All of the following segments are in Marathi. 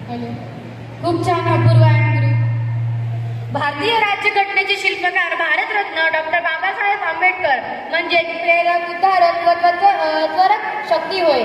हॅलो. खूप छान, अपूर्व आणि गुरु. भारतीय राज्यघटनेचे शिल्पकार भारतरत्न डॉक्टर बाबासाहेब आंबेडकर म्हणजे प्रेरक, उद्धारक व त्वरक शक्ती होय.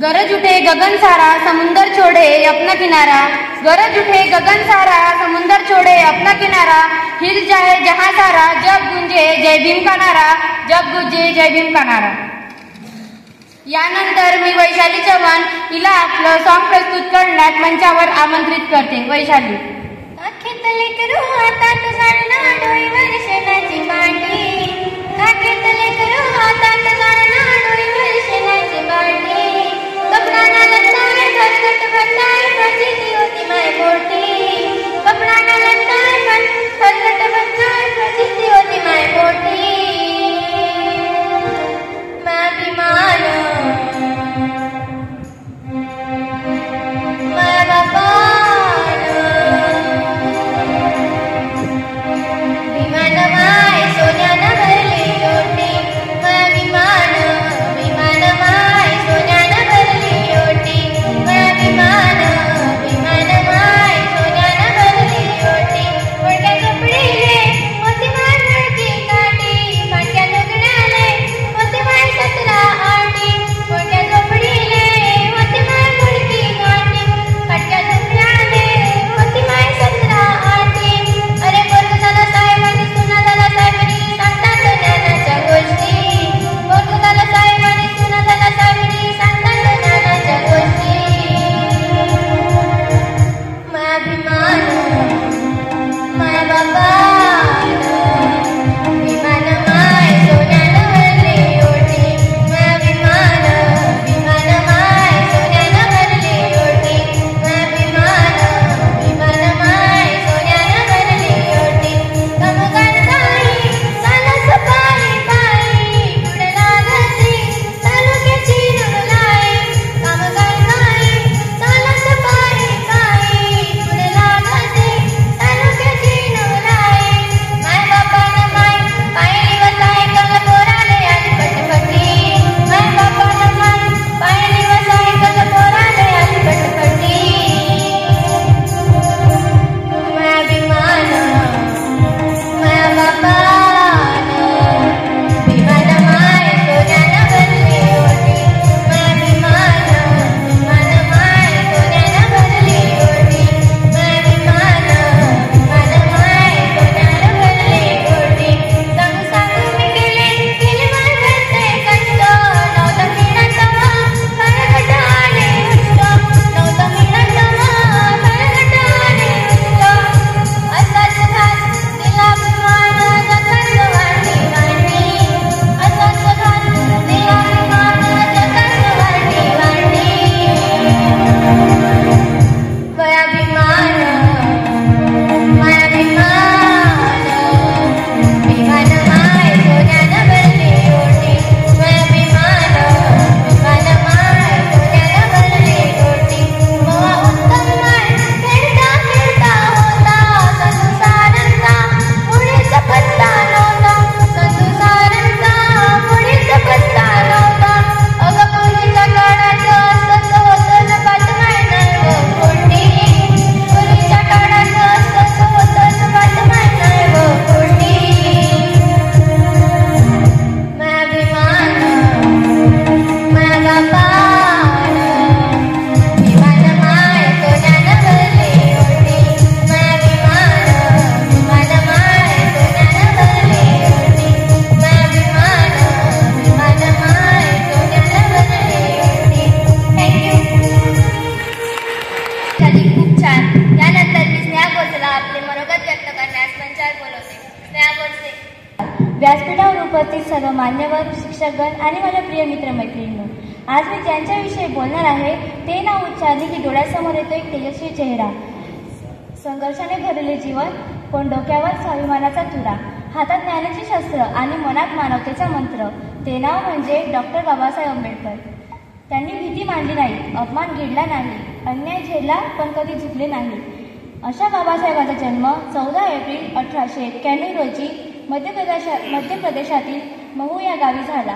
गरज उठे गगन सारा समुंदर छोड़े अपना किनारा, गरज उठे गगन सारा समुंदर छोड़े अपना किनारा, हिल जाए जहां सारा जब गुंजे जय भीम का नारा, जब गुंजे जय भीम का नारा. यानंतर मी वैशाली चव्हाण हिला आपलं सॉन्ग प्रस्तुत करण्यात मंचावर आमंत्रित करते. वैशाली. काखेतले करू आता तुझाळना डोईवर शेणाची मांडी, काखेतले करू आता तुझाळना डोईवर शेणाची मांडी, कपडाना लंतार खटखट भंडार प्रसिद्धी होती माय मोठी, कपडाना लंतार खटखट भंडार प्रसिद्धी होती माय मोठी. अभिमान माझ्या बापान विमान माय सोन्यानं भरली ओटी, विमान विमान माय सोन्यानं भरली ओटी, विमान विमान माय सोन्यानं भरली ओटी. व्यासपीठावर उपस्थित सर्व मान्यवर, शिक्षकगण आणि माझ्या प्रिय मित्रमैत्रिणींनो, आज मी ज्यांच्याविषयी बोलणार आहे ते नाव उच्चारले की डोळ्यासमोर येतो एक तेजस्वी चेहरा, संघर्षाने भरलेले जीवन, पण डोक्यावर स्वाभिमानाचा तुरा, हातात ज्ञानाची शस्त्र आणि मनात मानवतेचा मंत्र. ते नाव म्हणजे डॉक्टर बाबासाहेब आंबेडकर. त्यांनी भीती मांडली नाही, अपमान गिळला नाही, अन्याय झेलला पण कधी झुकले नाही. अशा बाबासाहेबांचा जन्म 14 एप्रिल 1891 रोजी मध्य प्रदेशातील महू या गावी झाला.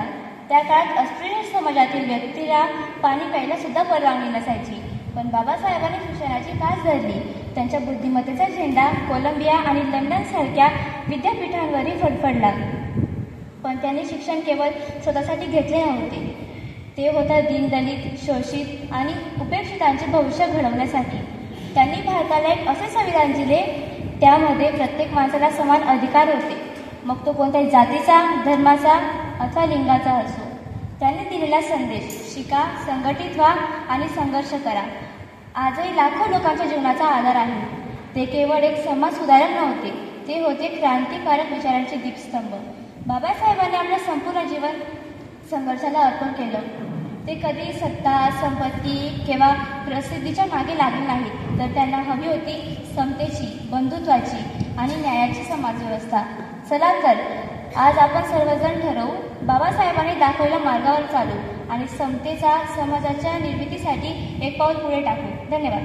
त्या काळात अस्पृश्य समाजातील व्यक्तीला पाणी प्यायला सुद्धा परवानगी नसायची, पण बाबासाहेबांनी शिक्षणाची कास धरली. त्यांच्या बुद्धिमत्तेचा झेंडा कोलंबिया आणि लंडन सारख्या विद्यापीठांवरही फडफडला. पण त्यांनी शिक्षण केवळ स्वतःसाठी घेतले नव्हते, ते होता दीनदलित, शोषित आणि उपेक्षितांचे भविष्य घडवण्यासाठी. त्यांनी भारताला एक असे संविधान दिले त्यामध्ये प्रत्येक माणसाला समान अधिकार होते, मग तो कोणत्याही जातीचा, धर्माचा अथवा लिंगाचा असो. त्यांनी दिलेला संदेश शिका, संघटित व्हा आणि संघर्ष करा आजही लाखो लोकांच्या जीवनाचा आधार आहे. ते केवळ एक समाज सुधारक नव्हते, ते होते क्रांतिकारक विचारांचे दीपस्तंभ. बाबासाहेबांनी आपलं संपूर्ण जीवन संघर्षाला अर्पण केलं. ते कधी सत्ता, संपत्ती किंवा प्रसिद्धीच्या मागे लागले नाहीत, तर त्यांना हवी होती समतेची, बंधुत्वाची आणि न्यायाची समाजव्यवस्था. चला तर आज आपण सर्वजण ठरवू, बाबासाहेबांनी दाखवलेल्या मार्गावर चालू आणि समतेचा, समाजाच्या निर्मितीसाठी एक पाऊल पुढे टाकू. धन्यवाद.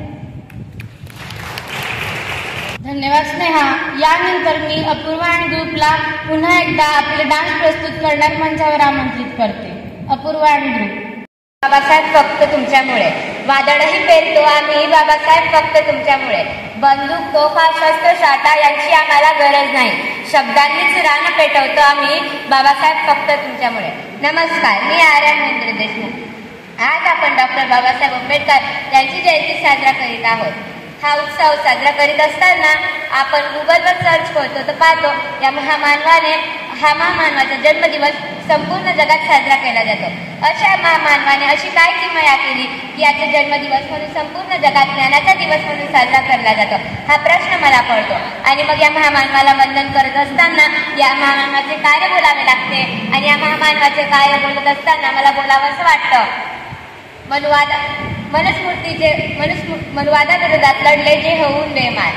धन्यवाद स्नेहा. यानंतर मी अपूर्वा आणि ग्रुपला पुन्हा एकदा आपले डान्स प्रस्तुत करण्यास मंचावर आमंत्रित करते. अपूर्वा आणि ग्रुप. बाबासाहेब फक्त तुमच्यामुळे, वादळही पेरतो आम्ही बाबासाहेब फक्त तुमच्यामुळे. बंदूक, तोफा, शस्त्र, साठा यांची आम्हाला गरज नाही, शब्दांनीच रान पेटवतो आम्ही बाबासाहेब फक्त तुमच्यामुळे. नमस्कार, मी आर्यन महेंद्र देशमुख. आज आपण डॉक्टर बाबासाहेब आंबेडकर यांची जयंती साजरा करीत आहोत. हा उत्सव साजरा करीत असताना आपण गुगलवर सर्च करतो तर पाहतो हा महामानवाचा जन्मदिवस संपूर्ण जगात साजरा केला जातो. अशा महामानवाने अशी काय किमया केली की याचा जन्मदिवस म्हणून संपूर्ण जगात ज्ञानाचा दिवस म्हणून साजरा केला जातो, हा प्रश्न मला पडतो. आणि मग या महामानवाला वंदन करत असताना या महामानवाचे कार्य बोलावे लागते, आणि या महामानवाचे कार्य बोलत असताना मला बोलावं असं वाटतं. मनुवादाविरोधात लढले जे होऊन बेमान,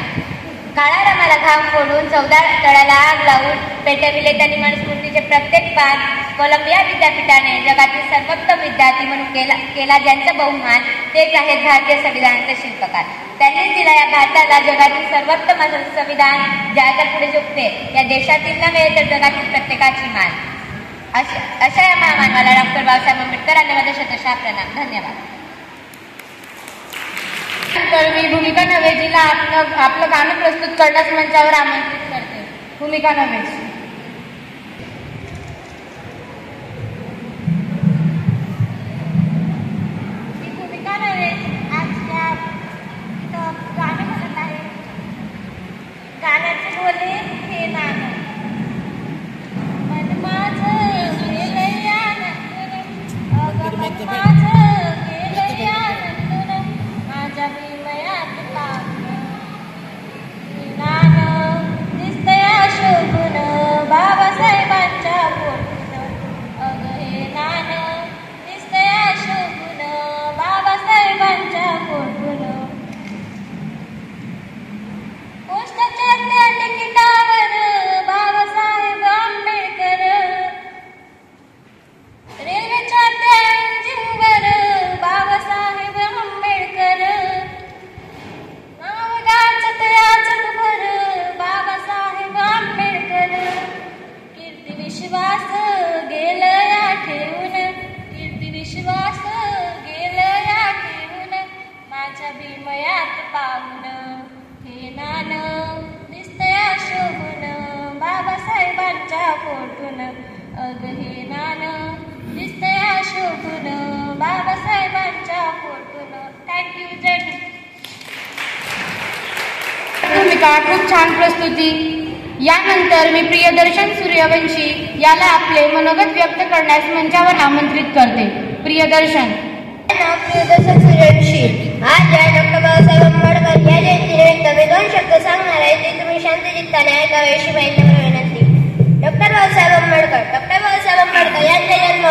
काळा रमाला घाम फोडून 14 तळ्याला आग लावून पेटविले त्यांनी मनुस्मृतीचे प्रत्येक पान. कोलंबिया विद्यापीठाने जगातील सर्वोत्तम विद्यार्थी म्हणून केला ज्यांचा बहुमान, तेच आहेत भारतीय संविधानाचे शिल्पकार. त्यांनीच दिला या भारताला जगातील सर्वोत्तम संविधान, ज्याच्या पुढे झुकते या देशातील नव्हे तर जगातील प्रत्येकाची मान. अशा या महामानवाला डॉक्टर बाबासाहेब आंबेडकरांनी माझा शतशः प्रणाम. धन्यवाद. तर मी भूमिका नवेजीला आपलं गाणं प्रस्तुत करण्यास मंचावर आमंत्रित करते. भूमिका नवेज. भूमिका नवेज आज गाणं म्हणत आहे. गाण्याचे बोले हे नाणं, मन माझं गेलं या नंदून, अगं मन माझं गेलं या नंदून, माझ्या विमयात पावलं हे नाणं दिसतंय शोभून बाबासाहेबांच्या पोटून, अगं हे नाणं दिसतंय शोभून बाबासाहेबांच्या पोटून. पोस्टाच्या त्या तिकिटावर बाबासाहेब आंबेडकर, रेल्वेच्या त्या इंजिनवर बाबासाहेब आंबेडकर, नाव गाजत या जगभर बाबासाहेब आंबेडकर. कीर्ती विश्वास गेलं या ठेवून, कीर्ती विश्वास गेलं या ठेवून, माझ्या भीमयात पावून हे नाणं दिसतंय शोभून बाबासाहेबांच्या पोटून, अगं हे नाणं दिसतंय शोभून बाबासाहेबांच्या पोटून. थँक्यू. जय भीम. भूमिका खूप छान प्रस्तुती. यानंतर मी प्रियदर्शन सूर्यवंशी याला आपले मनोगत व्यक्त करण्यास मंचावर आमंत्रित करते. प्रियदर्शन. प्रियदर्शन सूर्यवंशी. आज या डॉक्टर बाबासाहेब आंबेडकर या जयंतीनिमित्त मी 2 शब्द सांगणार आहे, ते तुम्ही शांत चित्ताने ऐकावे अशी माझी विनंती. डॉक्टर बाबासाहेब आंबेडकर. डॉक्टर बाबासाहेब आंबेडकर यांचा जन्म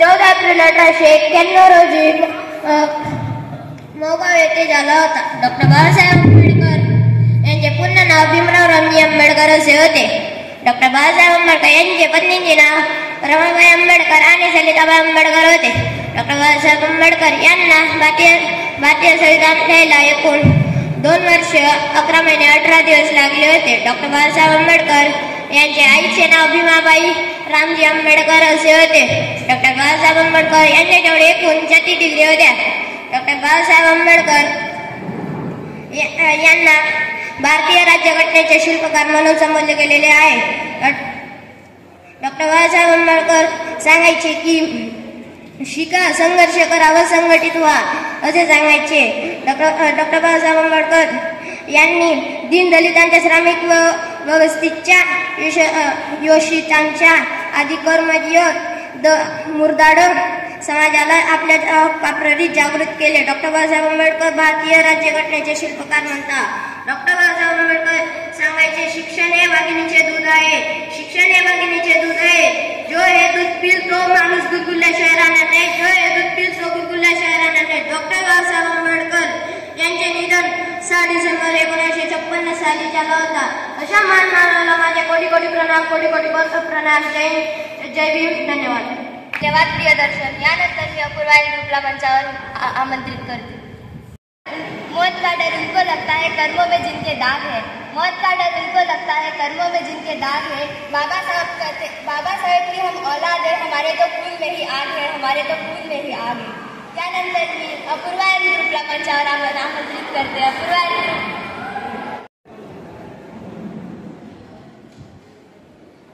14 एप्रिल 1891 रोजी मोगाव येथे झाला होता. डॉक्टर बाबासाहेब आंबेडकर यांचे पूर्ण नाव भीमराव रामजी आंबेडकर असे होते. डॉक्टर बाबासाहेब आंबेडकर यांचे पत्नीचे नाव रमाबाई आंबेडकर आणि सलिताबाई आंबेडकर होते. डॉक्टर बाबासाहेब आंबेडकर यांना भारतीय संविधान लिहायला एकूण 2 वर्ष 11 महिने 18 दिवस लागले होते. डॉक्टर बाबासाहेब आंबेडकर यांचे आईचे नाव भीमाबाई रामजी आंबेडकर असे होते. डॉक्टर बाबासाहेब आंबेडकर यांच्याजवळ एकूण 36 डिग्री होत्या. डॉक्टर बाबासाहेब आंबेडकर यांना भारतीय राज्यघटनेचे शिल्पकार म्हणून संबोधले गेलेले आहे. डॉक्टर बाबासाहेब आंबेडकर सांगायचे की शिका, संघर्ष करा व संघटित व्हा असे सांगायचे. डॉक्टर बाबासाहेब आंबेडकर यांनी दीनदलितांच्या, श्रमिक व व्यवस्थितच्या, योषितांच्या आदी कर्मयोद्ध मुर्दाड समाजाला आपल्या हक्काप्रती जागृत केले. डॉक्टर बाबासाहेब आंबेडकर भारतीय राज्यघटनेचे शिल्पकार म्हणतात. डॉक्टर बाबासाहेब आंबेडकर सांगायचे शिक्षण हे वाघिणीचे दूध आहे. शिक्षण हे वाघिणीचे दूध आहे. जो हे दूध पिल तो माणूस गुलगुल्याशिवाय राहणार नाही. जो हे दूध पिल तो गुलगुल्याशिवाय राहणार नाही. डॉक्टर बाबासाहेब आंबेडकर यांचे निधन 6 डिसेंबर 1956 साली झाला होता. अशा महान मानवाला माझे कोटी कोटी प्रणाम, कोटी कोटी प्रणाम. जय भीम. धन्यवाद. धन्यवाद प्रियदर्शन. यानंतर मी अपूर्वा ग्रुपला मंचावर आमंत्रित करते. मौत का डर उनको लगता है, कर्मों में जिनके दाग है. मौत का डर उनको लगता है, कर्मों में जिनके दाग है. बाबा साहेब की हम औलाद है, हमारे तो खून में ही आग है, हमारे तो खून में ही आग है. त्यानंतर मी अपूर्वा ग्रुपला मंचावर आमंत्रित करते. Apurva group.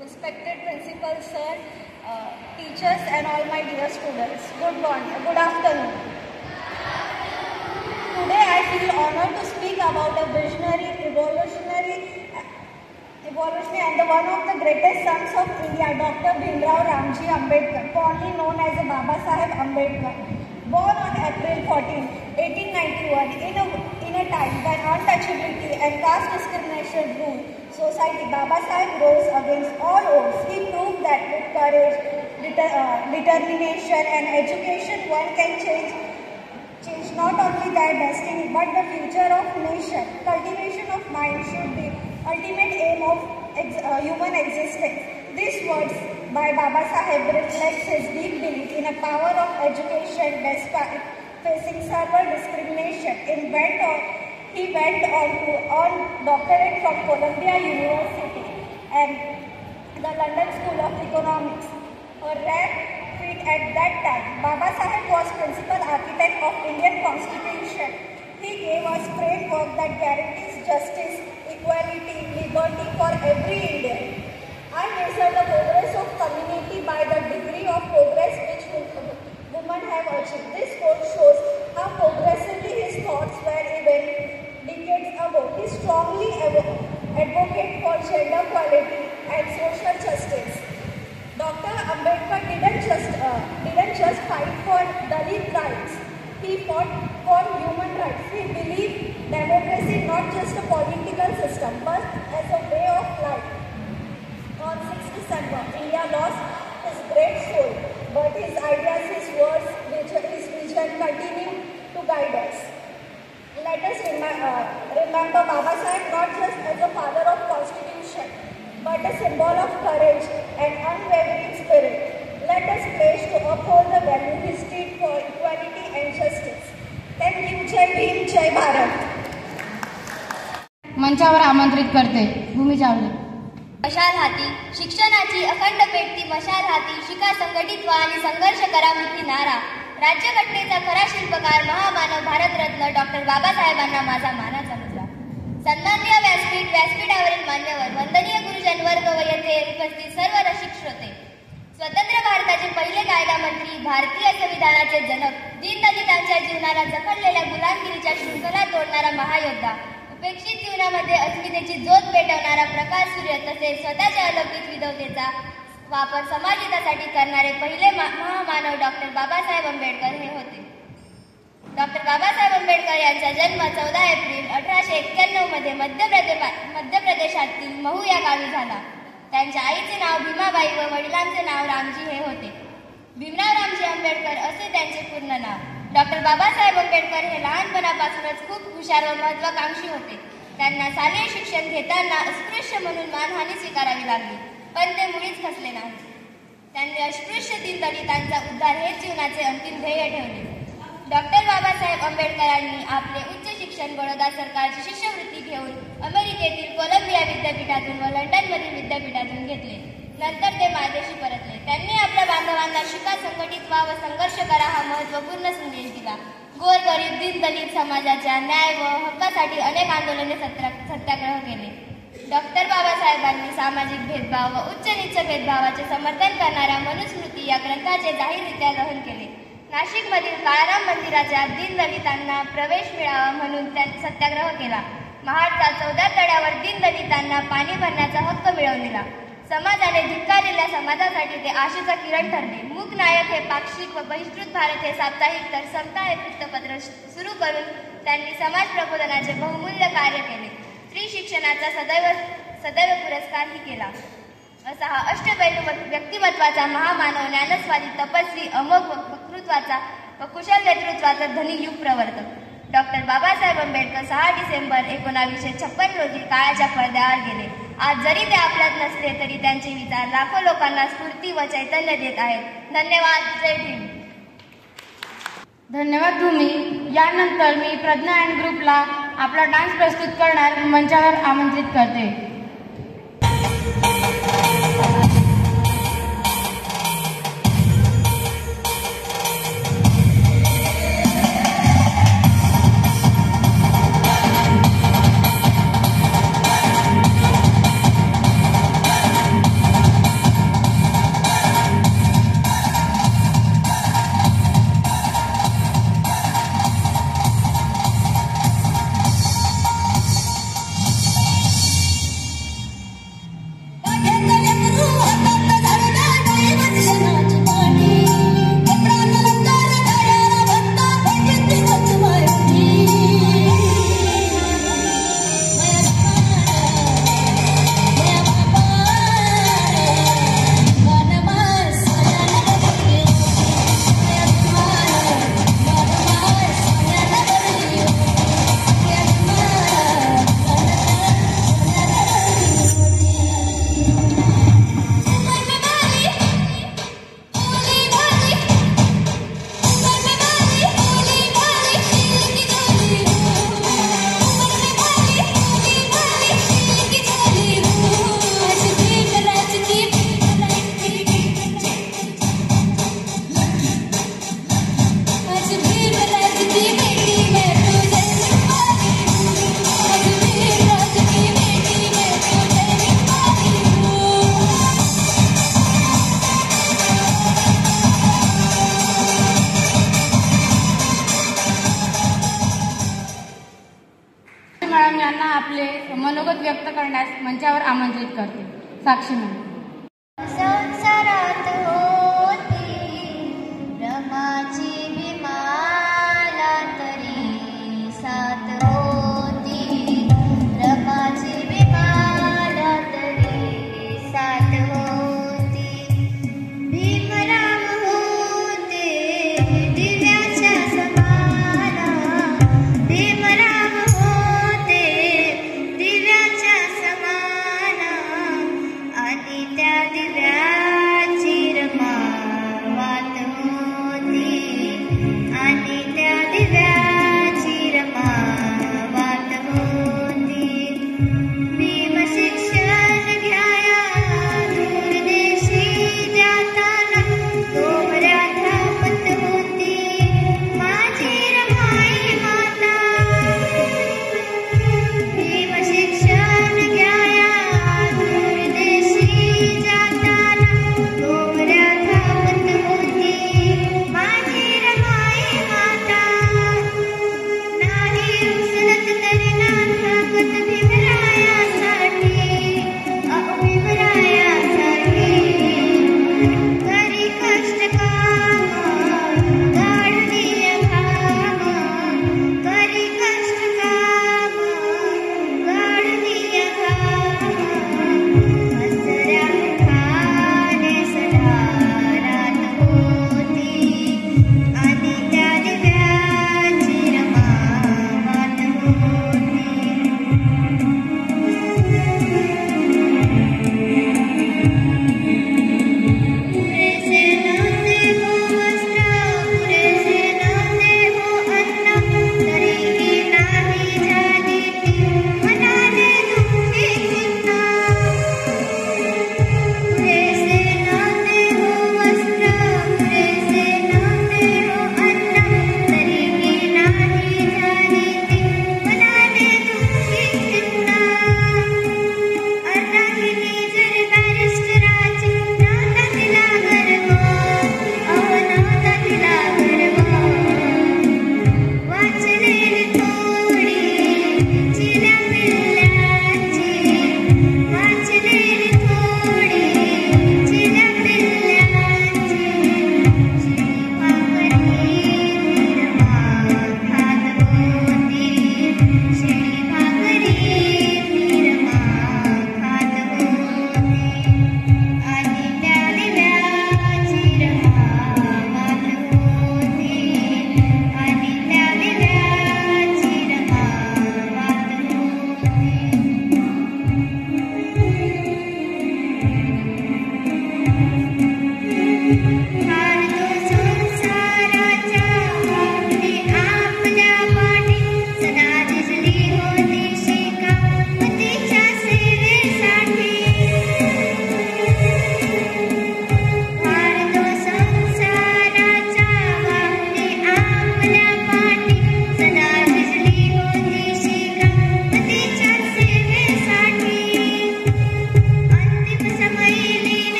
Respected principal sir, teachers and all my dear students, good morning, good afternoon. Today I feel honored to speak about a visionary, revolutionary and one of the greatest sons of India, Dr. Bhimrao Ramji Ambedkar, fondly known as Baba Saheb Ambedkar. Born on April 14, 1891, in a time when untouchability and caste discrimination ruled society, Baba Saheb rose against all odds. He proved that with courage, determination and education, one can change not only their destiny but the future of nation. Cultivation of mind should be ultimate aim of human existence. These words by Baba Saheb reflects his deep belief in the power of education despite facing severe discrimination. He went on to earn doctorate from Columbia University and the London School of Economics, a rare feat at that time. Baba Saheb was principal architect of Indian Constitution. He gave us framework that guarantees justice, equality, liberty for every Indian. I measure the progress of community by the degree of progress which women have achieved. This quote shows how progressively his thoughts were even decades ago. He strongly advocated for gender equality and social justice. Dr. Ambedkar didn't just fight for Dalit rights. He fought for human rights. He believed democracy not just a political system but as a way of life. On 6 December, India lost his great soul, but his ideas, his words, his vision continue to guide us. Let us remember Baba Saheb not just as a father of constitution, but a symbol of courage and unwavering spirit. Let us pledge to uphold the value he stood for equality and justice. Thank you. Jai Bhim, Jai Bharat. मंचावर आमंत्रित करते भूमी चावले. मशाल हाती शिक्षणाची अखंड पेटती मशाल हाती, शिका, संघटित व्हा आणि संघर्ष करा मुठी नारा. राज्यघटनेचा खरा शिल्पकार महामानव भारतरत्न डॉक्टर बाबासाहेबांना माझा मानाचा मुजरा. सन्माननीय व्यासपीठावरील मान्यवर, वंदनीय गुरुजन वर्ग व येथे उपस्थित सर्व रसिक श्रोते. स्वतंत्र भारताचे पहिले कायदा मंत्री, भारतीय संविधानाचे जनक, दीनदलितांच्या जीवनाला जखडलेल्या गुलामगिरीच्या शृंखला तोडणारा महायोद्धा, उपेक्षित जीवनामध्ये अस्मितेची ज्योत पेटवणारा प्रकाश सूर्य, तसेच स्वतःच्या अलौकिक विधवतेचा वापर समाजहितासाठी करणारे पहिले महामानव डॉक्टर बाबासाहेब आंबेडकर हे होते. डॉक्टर बाबासाहेब आंबेडकर यांचा जन्म 14 एप्रिल 1891 मध्ये मध्य प्रदेशातील महू या गावी झाला. त्यांच्या आईचे नाव भीमाबाई व वडिलांचे नाव रामजी हे होते. भीमराव रामजी आंबेडकर असे त्यांचे पूर्ण नाव. डॉक्टर बाबासाहेब आंबेडकर हे लहानपणापासूनच खूप हुशार व महत्वाकांक्षी होते. त्यांना शालेय शिक्षण घेताना अस्पृश्य म्हणून मानहानी स्वीकारावी लागली, पण ते मुळीच खचले नाही. त्यांनी अस्पृश्य दीनदलितांचा उद्धार हेच जीवनाचे अंतिम ध्येय ठेवले. डॉक्टर बाबासाहेब आंबेडकरांनी आपले उच्च शिक्षण बडोदा सरकारची शिष्यवृत्ती घेऊन अमेरिकेतील कोलंबिया विद्यापीठातून व लंडनमधील विद्यापीठातून घेतले. नंतर ते मायदेशी परतले. त्यांनी आपल्या बांधवांना शिका, संघटित व्हा व संघर्ष करा हा महत्त्वपूर्ण संदेश दिला. गोरगरीब दीनदलित समाजाच्या न्याय व हक्कासाठी अनेक आंदोलने सत्याग्रह केले. डॉक्टर बाबासाहेबांनी सामाजिक भेदभाव व उच्च नीच भेदभावाचे समर्थन करणाऱ्या मनुस्मृती या ग्रंथाचे जाहीररित्या ग्रहण केले. नाशिकमधील काळाराम मंदिराच्या दीनदलितांना प्रवेश मिळावा म्हणून त्यांनी सत्याग्रह केला. महाडच्या 14 तळ्यावर दीनदलितांना पाणी भरण्याचा हक्क मिळवून दिला. समाजाने धिक्कारलेल्या समाजासाठी ते आशेचा किरण ठरले. मूक नायक हे पाक्षिक व बहिष्कृत भारत हे साप्ताहिक तर समता हे वृत्तपत्र सुरू करून त्यांनी समाज प्रबोधनाचे बहुमूल्य कार्य केले. स्त्री शिक्षणाचा सदैव पुरस्कारही केला. असा हा अष्टपैलू व्यक्तिमत्वाचा महामानव, ज्ञानस्वादी, तपस्वी, अमोघ वक्तृत्वाचा व कुशल नेतृत्वाचा धनी युग प्रवर्तक डॉक्टर बाबासाहेब आंबेडकर 6 डिसेंबर 1956 रोजी काळाच्या पडद्याआड गेले. आज जरी ते आपल्यात नसले तरी त्यांचे विचार लाखो लोकांना स्फूर्ती व चैतन्य देत आहेत. धन्यवाद. जय भीम. धन्यवाद भूमी. यानंतर मी प्रज्ञा अँड ग्रुपला आपला डान्स प्रस्तुत करणार मंचावर आमंत्रित करते. आपले मनोगत व्यक्त करण्यास मंचावर आमंत्रित करते. साक्षी मॅडम. संसारात होती रमाची विमाला तरी साथ होती, रमाची विमाला तरी साथ होती. भीमराव होते दिव्याच्या समाना, भीमराव होते दिव्याच्या समाना, आणि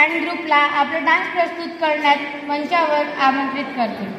अँड ग्रुपला आपला डान्स प्रस्तुत करण्यात मंचावर आमंत्रित करते.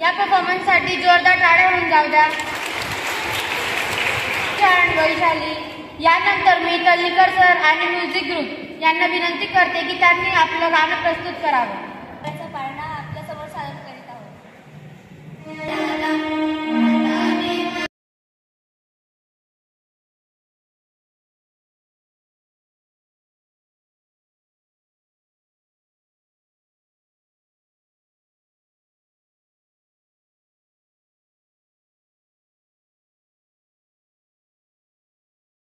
या परफॉर्मन्ससाठी जोरदार टाळ्या होऊन जाऊ द्या. वैशाली. यानंतर मी तल्लीकर सर आणि म्युझिक ग्रुप यांना विनंती करते की त्यांनी आपलं गाणं प्रस्तुत करावं. पाळणा आपल्यासमोर सादर करीत आहोत.